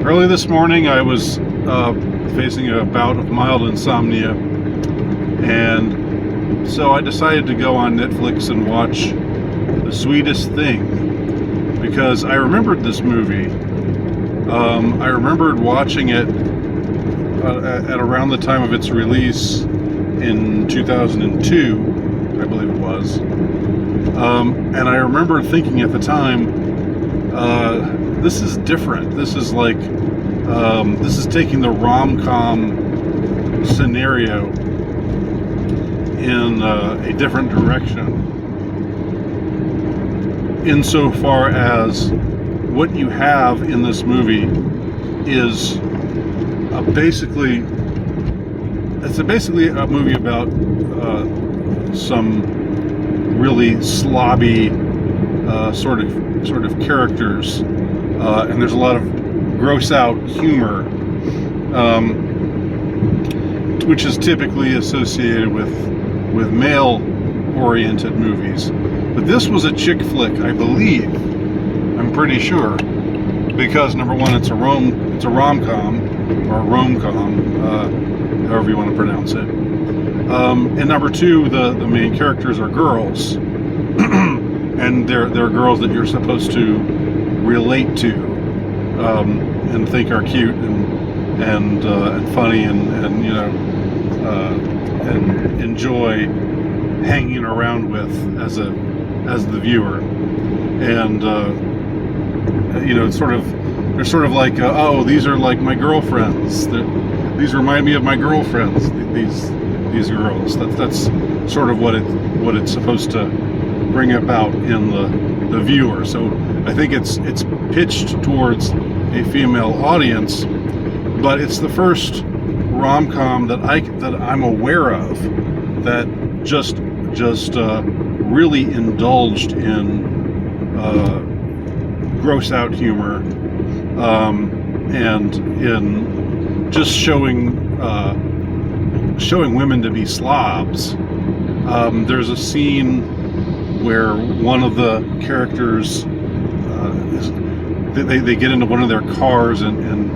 Early this morning, I was facing a bout of mild insomnia, and so I decided to go on Netflix and watch The Sweetest Thing, because I remembered this movie. I remembered watching it at around the time of its release in 2002, I believe it was. And I remember thinking at the time, this is different. This is like, this is taking the rom-com scenario in a different direction, insofar as what you have in this movie is basically a movie about some really slobby sort of characters, and there's a lot of gross out humor, which is typically associated with male oriented movies. But this was a chick flick, I believe. I'm pretty sure, because number one, it's a rom-com, or rom-com, however you want to pronounce it. And number two, the main characters are girls, and they're girls that you're supposed to relate to, and think are cute and funny and you know, and enjoy hanging around with as the viewer. And you know, they're sort of like, oh, these are like my girlfriends. These remind me of my girlfriends. These girls. That's sort of what it's supposed to bring about in the viewer. So I think it's pitched towards a female audience, but it's the first rom-com that I'm aware of that just really indulged in gross out humor, and in just showing women to be slobs. There's a scene where one of the characters they get into one of their cars, and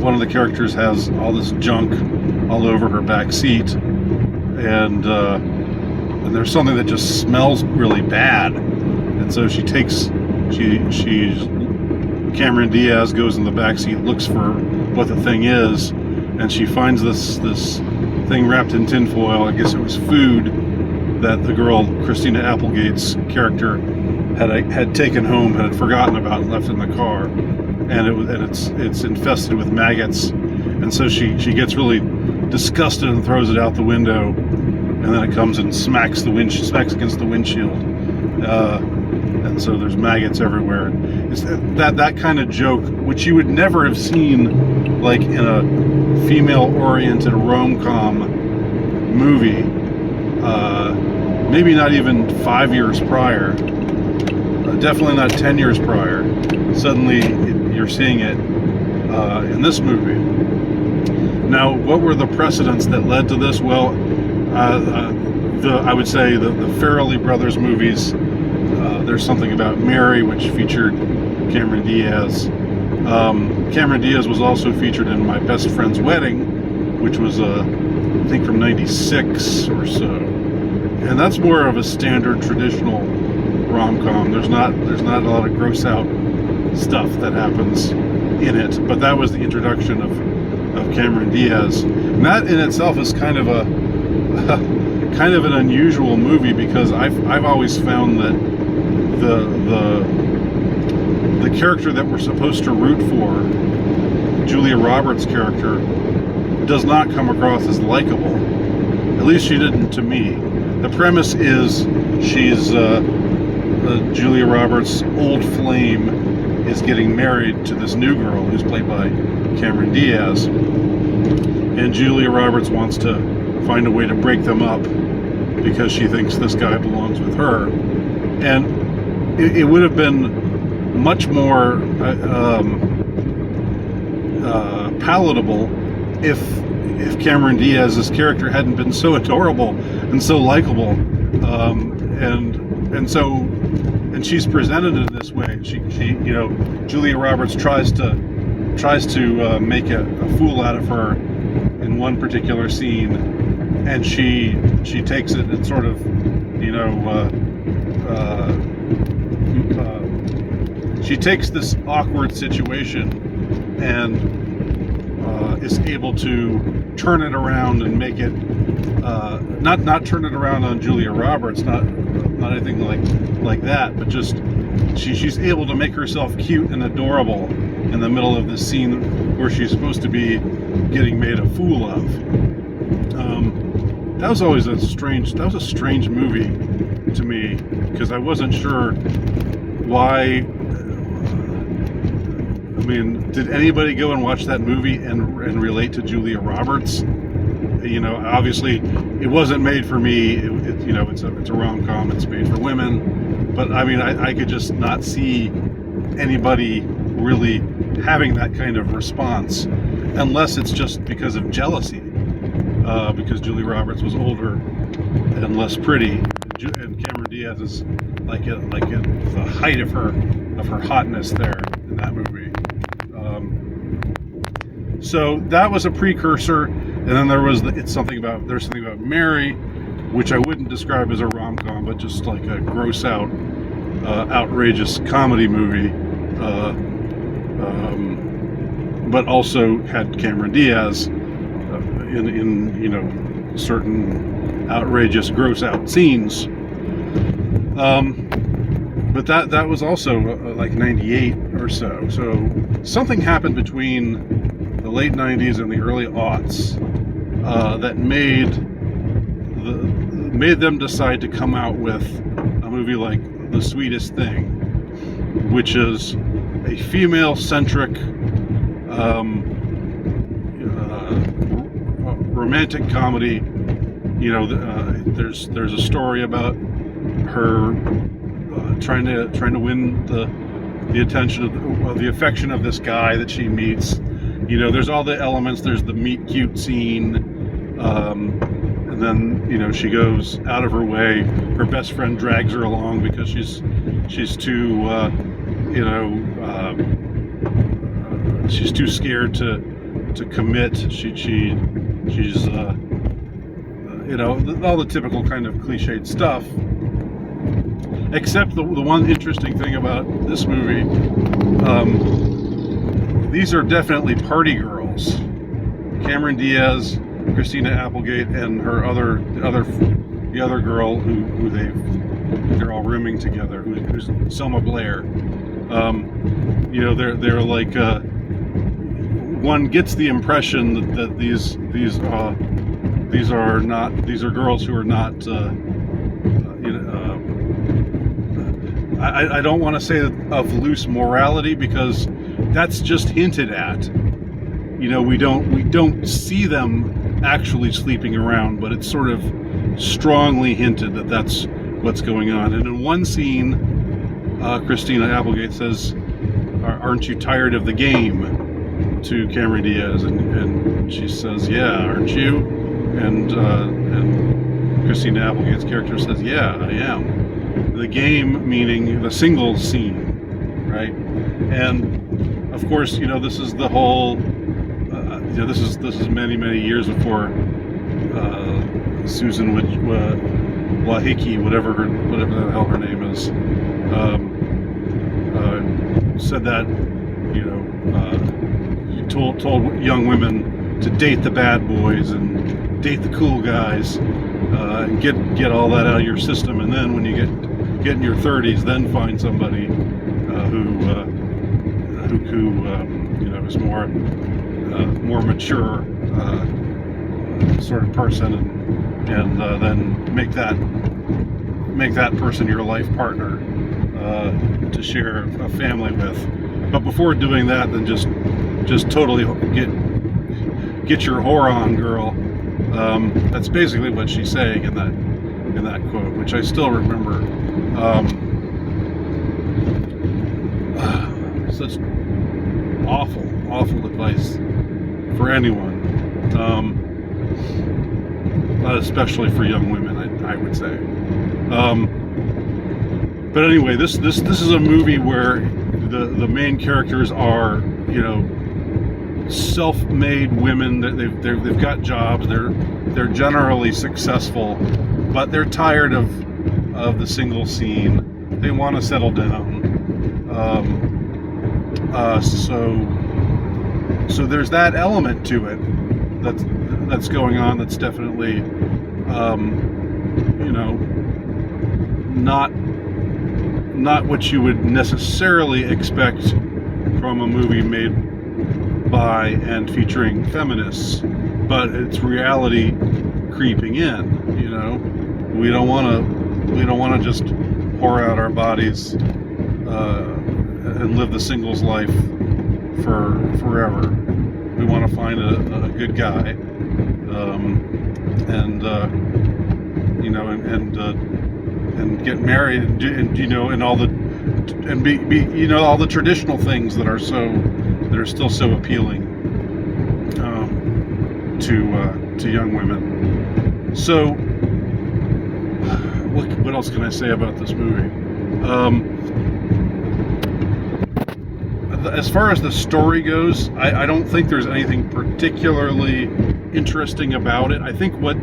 one of the characters has all this junk all over her back seat, and there's something that just smells really bad, and so Cameron Diaz goes in the back seat, looks for what the thing is, and she finds this thing wrapped in tinfoil. I guess it was food that the girl Christina Applegate's character had taken home, had forgotten about, and left in the car, and it's infested with maggots, and so she gets really disgusted and throws it out the window, and then it comes and smacks against the windshield, and so there's maggots everywhere. It's that kind of joke, which you would never have seen like in a female-oriented rom-com movie, maybe not even 5 years prior, definitely not 10 years prior. Suddenly you're seeing it in this movie. Now, what were the precedents that led to this? Well, I would say the Farrelly Brothers movies. There's Something About Mary, which featured Cameron Diaz. Cameron Diaz was also featured in My Best Friend's Wedding, which was I think from '96 or so, and that's more of a standard traditional rom-com. There's not a lot of gross out stuff that happens in it, but that was the introduction of Cameron Diaz, and that in itself is kind of an unusual movie, because I've always found that the character that we're supposed to root for, Julia Roberts' character, does not come across as likable. At least she didn't to me. The premise is she's Julia Roberts' old flame is getting married to this new girl who's played by Cameron Diaz, and Julia Roberts wants to find a way to break them up because she thinks this guy belongs with her. And it would have been much more palatable if Cameron Diaz's character hadn't been so adorable and so likable, and she's presented in this way. She Julia Roberts tries to tries to make a fool out of her in one particular scene, and she takes it and sort of, she takes this awkward situation and is able to turn it around and make it not turn it around on Julia Roberts, not anything like that, but just she's able to make herself cute and adorable in the middle of this scene where she's supposed to be getting made a fool of. That was always a strange movie to me, because I wasn't sure why. I mean, did anybody go and watch that movie and relate to Julia Roberts? Obviously, it wasn't made for me. It's a rom-com. It's made for women. But I mean, I could just not see anybody really having that kind of response, unless it's just because of jealousy, because Julia Roberts was older and less pretty, and Cameron Diaz is like at the height of her hotness there in that movie. So that was a precursor, and then there's something about Mary, which I wouldn't describe as a rom-com, but just like a gross out, outrageous comedy movie, but also had Cameron Diaz in certain outrageous, gross out scenes. But that was also like 98 or so. So something happened between the late 90s and the early aughts that made them decide to come out with a movie like The Sweetest Thing, which is a female-centric romantic comedy. There's a story about her trying to win the attention of the affection of this guy that she meets. There's all the elements. There's the meet cute scene, and then she goes out of her way. Her best friend drags her along because she's too she's too scared to commit. She's all the typical kind of cliched stuff. Except the one interesting thing about this movie, these are definitely party girls. Cameron Diaz, Christina Applegate, and the other girl who they're all rooming together, who's Selma Blair. They're like one gets the impression that these are girls who are not. I don't want to say of loose morality, because that's just hinted at. We don't see them actually sleeping around, but it's sort of strongly hinted that that's what's going on. And in one scene, Christina Applegate says, "Aren't you tired of the game?" to Cameron Diaz, and she says, "Yeah, aren't you?" And Christina Applegate's character says, "Yeah, I am." The game meaning the singles scene, right? And of course, this is the whole. This is many years before Susan Wojcicki, whatever the hell her name is, said that told young women to date the bad boys and date the cool guys, and get all that out of your system, and then when you get in your 30s, then find somebody who is more mature sort of person, and then make that person your life partner to share a family with. But before doing that, then just totally get your whore on, girl. That's basically what she's saying in that quote, which I still remember. Such awful advice for anyone, especially for young women, I would say. But anyway, this is a movie where the main characters are self-made women that they've got jobs. They're generally successful, but they're tired of the single scene. They want to settle down. So there's that element to it that's going on. That's definitely not what you would necessarily expect from a movie made by and featuring feminists, but it's reality creeping in. We don't want to just pour out our bodies and live the singles life for forever. We want to find a good guy, and get married, and all the all the traditional things that are still so appealing to young women. So, what else can I say about this movie? As far as the story goes, I don't think there's anything particularly interesting about it. I think what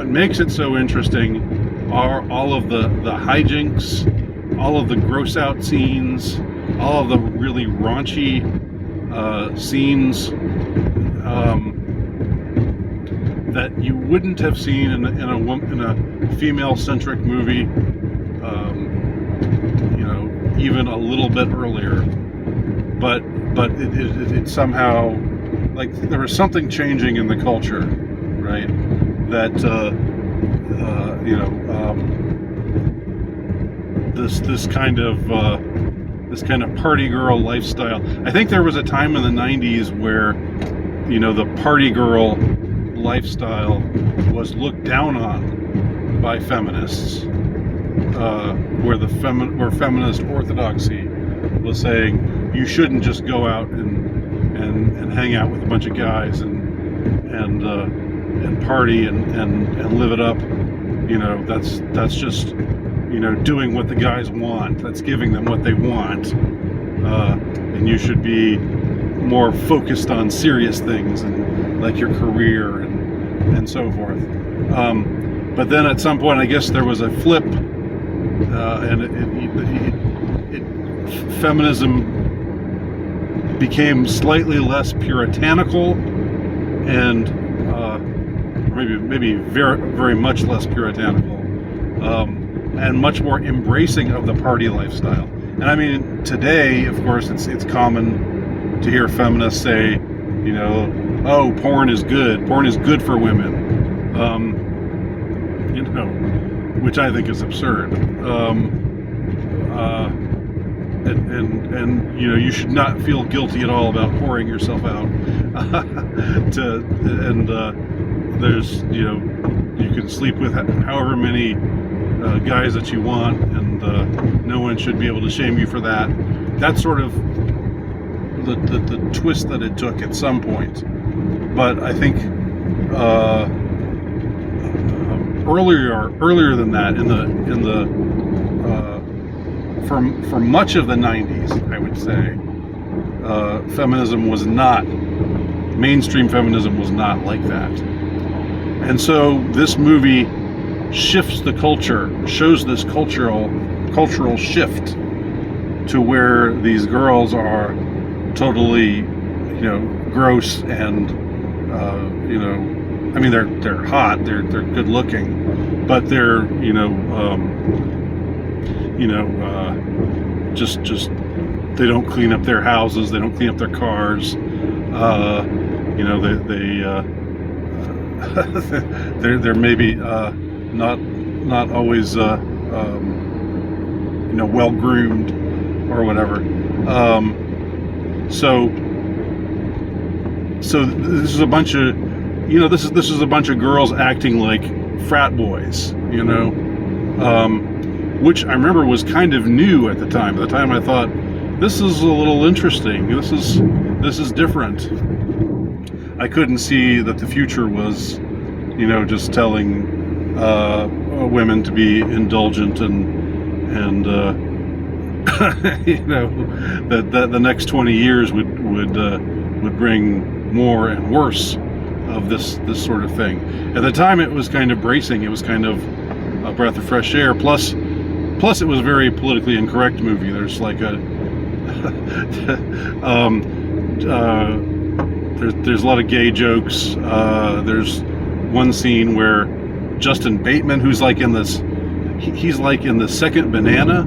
makes it so interesting are all of the hijinks, all of the gross out scenes, all of the really raunchy scenes that you wouldn't have seen in a female-centric movie, even a little bit earlier. But it somehow, like, there was something changing in the culture, right? That this kind of party girl lifestyle. I think there was a time in the 90s where the party girl lifestyle was looked down on by feminists, where feminist orthodoxy was saying you shouldn't just go out and hang out with a bunch of guys and party and live it up. That's just doing what the guys want. That's giving them what they want, and you should be more focused on serious things and like your career and so forth. But then at some point, I guess there was a flip, and feminism became slightly less puritanical, and maybe very, very much less puritanical, and much more embracing of the party lifestyle. And I mean, today, of course, it's common to hear feminists say, oh, porn is good for women, which I think is absurd. And you should not feel guilty at all about pouring yourself out. There's you can sleep with however many guys that you want, and no one should be able to shame you for that. That's sort of the twist that it took at some point. But I think earlier than that, for much of the 90s, I would say, mainstream feminism was not like that. And so this movie shifts the culture, shows this cultural shift to where these girls are totally, gross and, I mean, they're hot, they're good looking, but they're, just they don't clean up their houses, they don't clean up their cars, they're maybe not always well groomed or whatever. So this is a bunch of this is a bunch of girls acting like frat boys, which I remember was kind of new at the time. At the time I thought, this is a little interesting. This is different. I couldn't see that the future was, just telling women to be indulgent and that the next 20 years would bring more and worse of this sort of thing. At the time, it was kind of bracing. It was kind of a breath of fresh air. Plus it was a very politically incorrect movie. There's like a there's a lot of gay jokes. There's one scene where Justin Bateman, who's like in this, he's like in the second Banana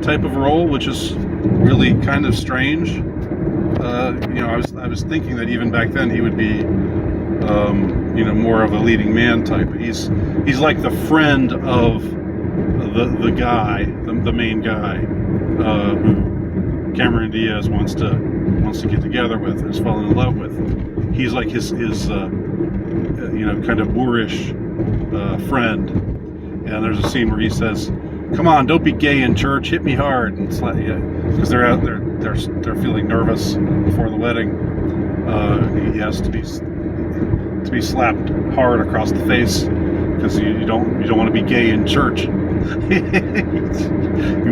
type of role, which is really kind of strange. I was thinking that even back then he would be, more of a leading man type. But he's like the friend of the guy, the main guy, who Cameron Diaz wants to get together with, is falling in love with. He's like his kind of boorish friend. And there's a scene where he says, "Come on, don't be gay in church. Hit me hard." And it's like, because they're out there, they're feeling nervous before the wedding. He has to be slapped hard across the face because you don't want to be gay in church. You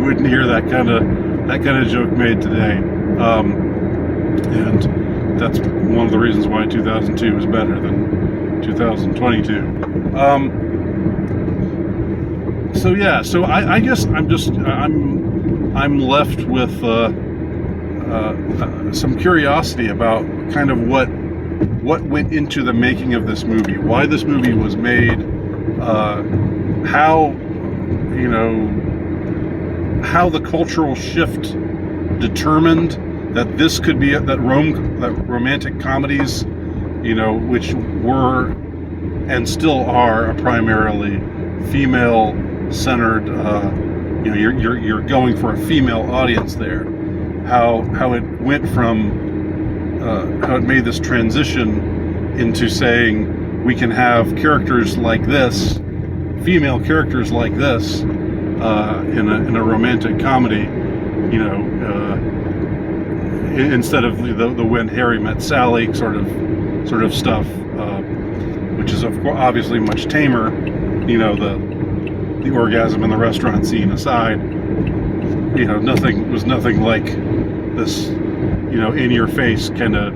wouldn't hear that kind of joke made today. And that's one of the reasons why 2002 is better than 2022. So I guess I'm left with some curiosity about kind of what went into the making of this movie, why this movie was made, how the cultural shift determined that this could be that romantic comedies, which were and still are primarily female-centered. You're going for a female audience there. How it went from how it made this transition into saying we can have characters like this, female characters like this, in a romantic comedy, instead of the When Harry Met Sally sort of stuff, which is of course obviously much tamer. The orgasm in the restaurant scene aside, nothing like this, in your face kind of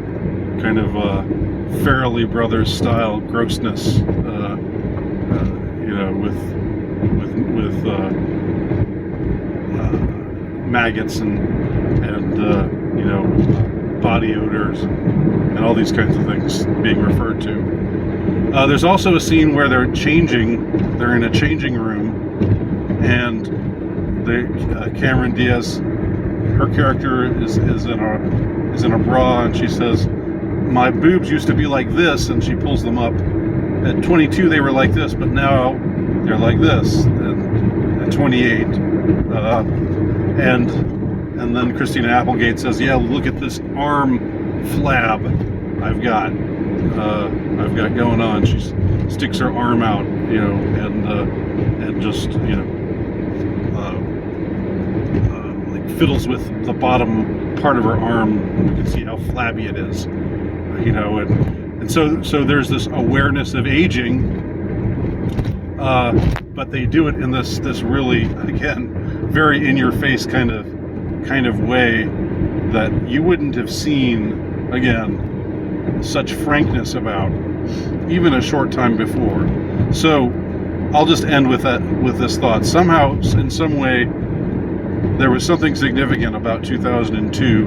Farrelly Brothers style grossness, with maggots and body odors and all these kinds of things being referred to. There's also a scene where they're in a changing room, and Cameron Diaz, her character is in a bra, and she says, "My boobs used to be like this," and she pulls them up. At 22 they were like this, but now they're like this. And at 28, and then Christina Applegate says, "Yeah, look at this arm flab I've got going on." She sticks her arm out, and just like fiddles with the bottom part of her arm. You can see how flabby it is, and so there's this awareness of aging, but they do it in this really, again, very in your face kind of way that you wouldn't have seen, again, such frankness about even a short time before. So I'll just end with this thought. Somehow, in some way, there was something significant about 2002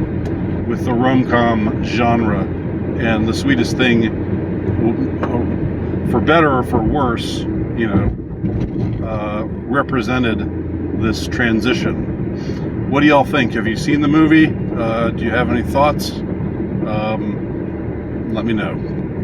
with the rom-com genre, and The Sweetest Thing, for better or for worse, represented this transition. What do y'all think? Have you seen the movie? Do you have any thoughts? Let me know.